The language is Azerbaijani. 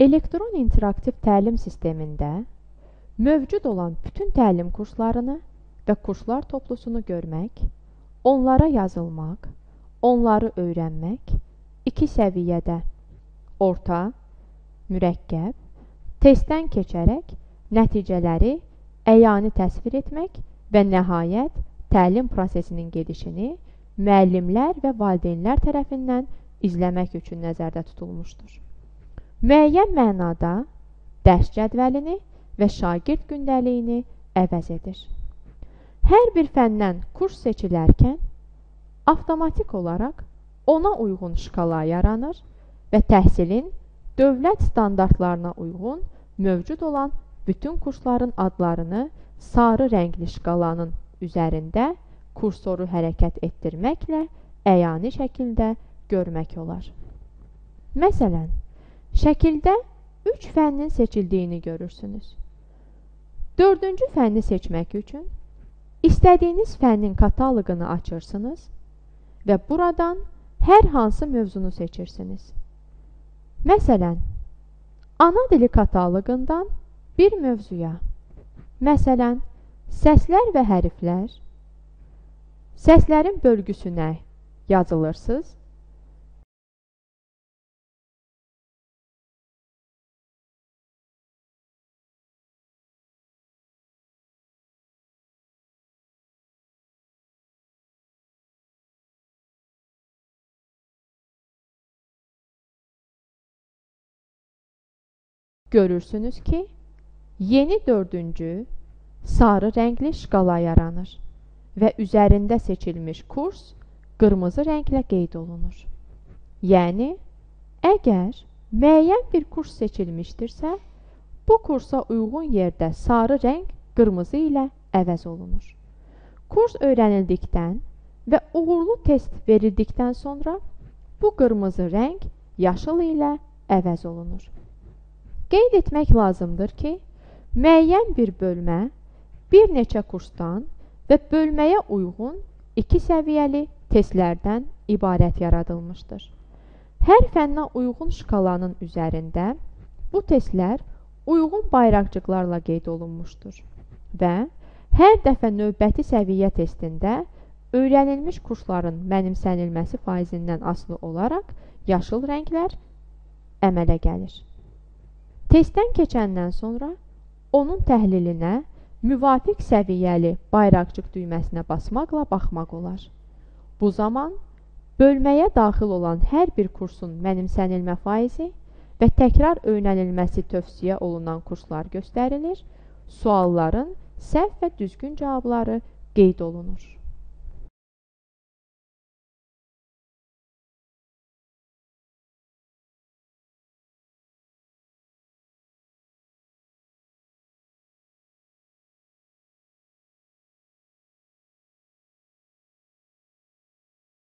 Elektron interaktiv təlim sistemində mövcud olan bütün təlim kurslarını və kurslar toplusunu görmək, onlara yazılmaq, onları öyrənmək iki səviyyədə, orta, mürəkkəb, testdən keçərək nəticələri əyani təsvir etmək və nəhayət təlim prosesinin gedişini müəllimlər və valideynlər tərəfindən izləmək üçün nəzərdə tutulmuşdur. Müəyyən mənada dərs cədvəlini və şagird gündəliyini əvəz edir. Hər bir fəndən kurs seçilərkən avtomatik olaraq ona uyğun şkala yaranır və təhsilin dövlət standartlarına uyğun mövcud olan bütün kursların adlarını sarı rəngli şkalanın üzərində kursoru hərəkət etdirməklə əyani şəkildə görmək olar. Məsələn, şəkildə 3 fənnin seçildiyini görürsünüz. 4-cü fənni seçmək üçün istədiyiniz fənnin kataloqunu açırsınız və buradan hər hansı mövzunu seçirsiniz. Məsələn, ana dili kataloqundan bir mövzuya, məsələn, səslər və hərflər, səslərin bölgüsünə yazılırsınız. Görürsünüz ki, yeni 4-cü sarı rəngli şkala yaranır və üzərində seçilmiş kurs qırmızı rənglə qeyd olunur. Yəni, əgər müəyyən bir kurs seçilmişdirsə, bu kursa uyğun yerdə sarı rəng qırmızı ilə əvəz olunur. Kurs öyrənildikdən və uğurlu test verildikdən sonra bu qırmızı rəng yaşıl ilə əvəz olunur. Qeyd etmək lazımdır ki, müəyyən bir bölmə bir neçə kursdan və bölməyə uyğun 2 səviyyəli testlərdən ibarət yaradılmışdır. Hər fənnə uyğun şkalanın üzərində bu testlər uyğun bayraqcıqlarla qeyd olunmuşdur və hər dəfə növbəti səviyyə testində öyrənilmiş kursların mənimsənilməsi faizindən asılı olaraq yaşıl rənglər əmələ gəlir. Testdən keçəndən sonra onun təhlilinə müvafiq səviyyəli bayraqcıq düyməsinə basmaqla baxmaq olar. Bu zaman bölməyə daxil olan hər bir kursun mənimsənilmə faizi və təkrar öyrənilməsi tövsiyə olunan kurslar göstərilir, sualların səhv və düzgün cavabları qeyd olunur.